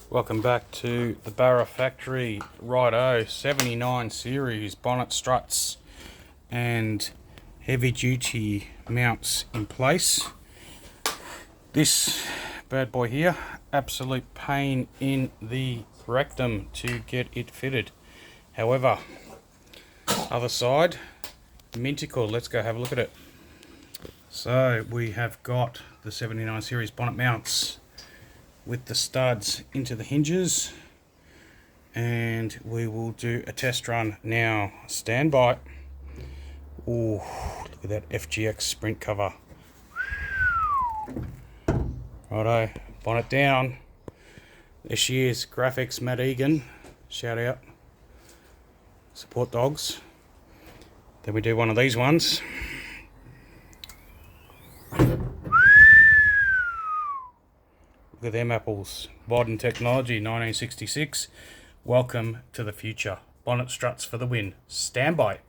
Welcome back to the Barra Factory. Righto, 79 series bonnet struts and heavy duty mounts in place. This bad boy here, absolute pain in the rectum to get it fitted. However, other side, mintical. Let's go have a look at it. So we have got the 79 series bonnet mounts with the studs into the hinges, and we will do a test run now. Stand by. Ooh, look at that FGX sprint cover. Righto, bonnet down. There she is, Graphics Matt Egan. Shout out. Support dogs. Then we do one of these ones. Look at them apples. Modern technology, 1966. Welcome to the future. Bonnet struts for the win. Stand by.